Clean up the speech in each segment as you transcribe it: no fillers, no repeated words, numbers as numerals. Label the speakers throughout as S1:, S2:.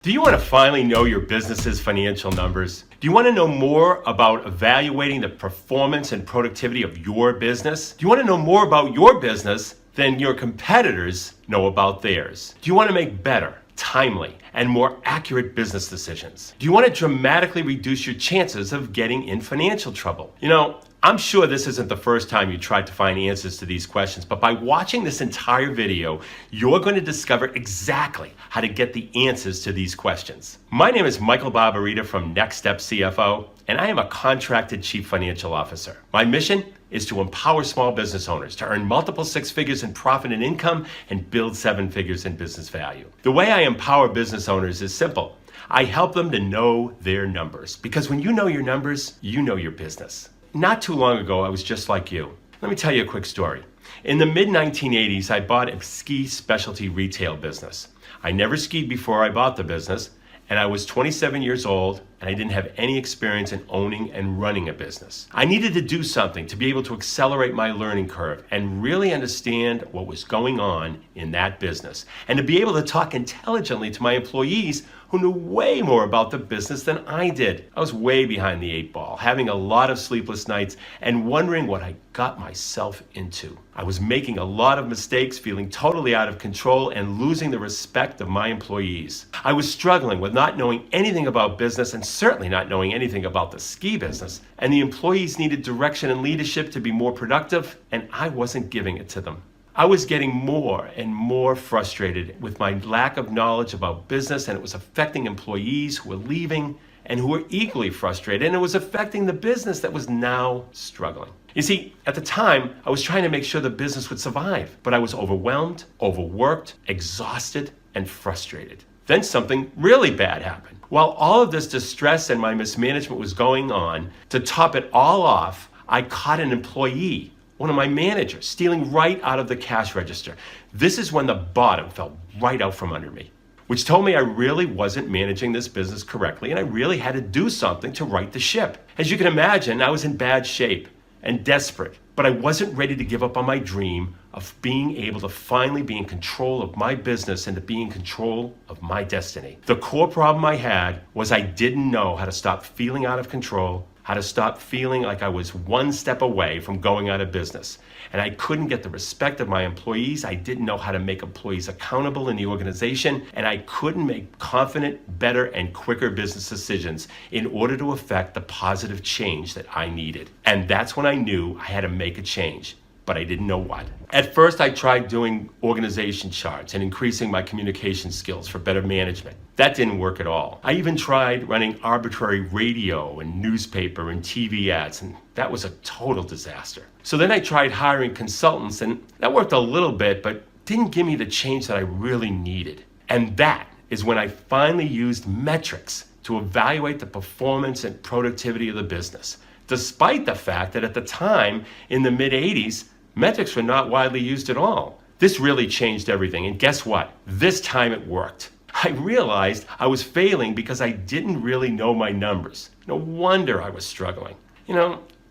S1: Do you want to finally know your business's financial numbers? Do you want to know more about evaluating the performance and productivity of your business? Do you want to know more about your business than your competitors know about theirs? Do you want to make better, timely, and more accurate business decisions? Do you want to dramatically reduce your chances of getting in financial trouble? I'm sure this isn't the first time you tried to find answers to these questions, but by watching this entire video, you're going to discover exactly how to get the answers to these questions. My name is Michael Barbarita from Next Step CFO, and I am a contracted chief financial officer. My mission is to empower small business owners to earn multiple six figures in profit and income and build seven figures in business value. The way I empower business owners is simple. I help them to know their numbers, because when you know your numbers, you know your business. Not too long ago, I was just like you. Let me tell you a quick story. In the mid-1980s, I bought a ski specialty retail business. I never skied before I bought the business, and I was 27 years old, and I didn't have any experience in owning and running a business. I needed to do something to be able to accelerate my learning curve and really understand what was going on in that business, and to be able to talk intelligently to my employees who knew way more about the business than I did. I was way behind the eight ball, having a lot of sleepless nights and wondering what I got myself into. I was making a lot of mistakes, feeling totally out of control, and losing the respect of my employees. I was struggling with not knowing anything about business and certainly not knowing anything about the ski business. And the employees needed direction and leadership to be more productive, and I wasn't giving it to them. I was getting more and more frustrated with my lack of knowledge about business, and it was affecting employees who were leaving and who were equally frustrated, and it was affecting the business that was now struggling. You see, at the time, I was trying to make sure the business would survive, but I was overwhelmed, overworked, exhausted, and frustrated. Then something really bad happened. While all of this distress and my mismanagement was going on, to top it all off, I caught an employee, one of my managers, stealing right out of the cash register. This is when the bottom fell right out from under me, which told me I really wasn't managing this business correctly, and I really had to do something to right the ship. As you can imagine, I was in bad shape and desperate, but I wasn't ready to give up on my dream of being able to finally be in control of my business and to be in control of my destiny. The core problem I had was I didn't know how to stop feeling out of control, how to stop feeling like I was one step away from going out of business. And I couldn't get the respect of my employees. I didn't know how to make employees accountable in the organization. And I couldn't make confident, better, and quicker business decisions in order to affect the positive change that I needed. And that's when I knew I had to make a change, but I didn't know what. At first, I tried doing organization charts and increasing my communication skills for better management. That didn't work at all. I even tried running arbitrary radio and newspaper and TV ads, and that was a total disaster. So then I tried hiring consultants, and that worked a little bit, but didn't give me the change that I really needed. And that is when I finally used metrics to evaluate the performance and productivity of the business, despite the fact that at the time, in the mid-'80s, metrics were not widely used at all. This really changed everything, and guess what? This time it worked. I realized I was failing because I didn't really know my numbers. No wonder I was struggling.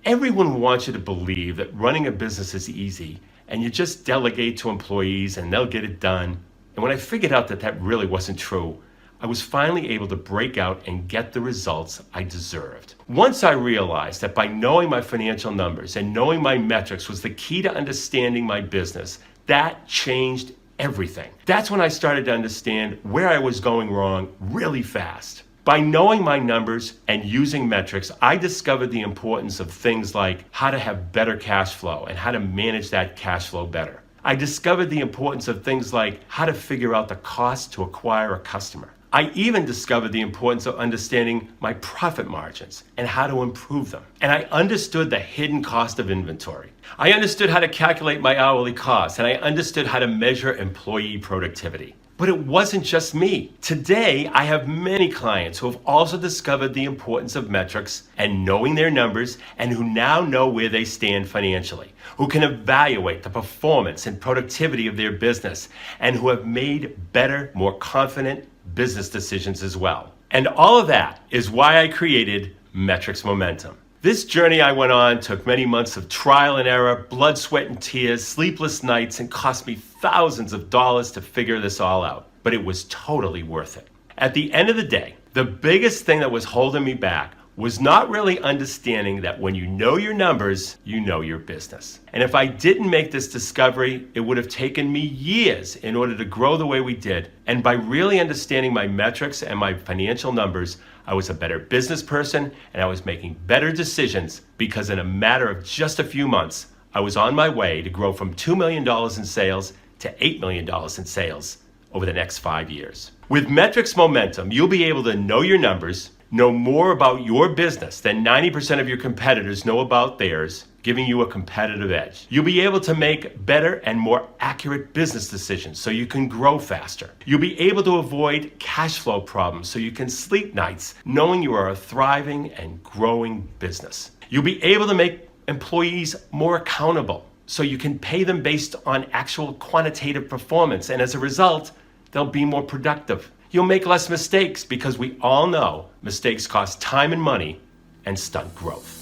S1: Everyone wants you to believe that running a business is easy, and you just delegate to employees and they'll get it done. And when I figured out that that really wasn't true, I was finally able to break out and get the results I deserved. Once I realized that by knowing my financial numbers and knowing my metrics was the key to understanding my business, that changed everything. That's when I started to understand where I was going wrong really fast. By knowing my numbers and using metrics, I discovered the importance of things like how to have better cash flow and how to manage that cash flow better. I discovered the importance of things like how to figure out the cost to acquire a customer. I even discovered the importance of understanding my profit margins and how to improve them. And I understood the hidden cost of inventory. I understood how to calculate my hourly costs, and I understood how to measure employee productivity. But it wasn't just me. Today, I have many clients who have also discovered the importance of metrics and knowing their numbers, and who now know where they stand financially, who can evaluate the performance and productivity of their business, and who have made better, more confident business decisions as well. And all of that is why I created Metrics Momentum. This journey I went on took many months of trial and error, blood, sweat, and tears, sleepless nights, and cost me thousands of dollars to figure this all out. But it was totally worth it. At the end of the day, the biggest thing that was holding me back was not really understanding that when you know your numbers, you know your business. And if I didn't make this discovery, it would have taken me years in order to grow the way we did. And by really understanding my metrics and my financial numbers, I was a better business person and I was making better decisions because in a matter of just a few months, I was on my way to grow from $2 million in sales to $8 million in sales over the next 5 years. With metrics momentum, you'll be able to know your numbers, know more about your business than 90% of your competitors know about theirs, giving you a competitive edge. You'll be able to make better and more accurate business decisions so you can grow faster. You'll be able to avoid cash flow problems so you can sleep nights knowing you are a thriving and growing business. You'll be able to make employees more accountable so you can pay them based on actual quantitative performance, and as a result, they'll be more productive. You'll make less mistakes because we all know mistakes cost time and money and stunt growth.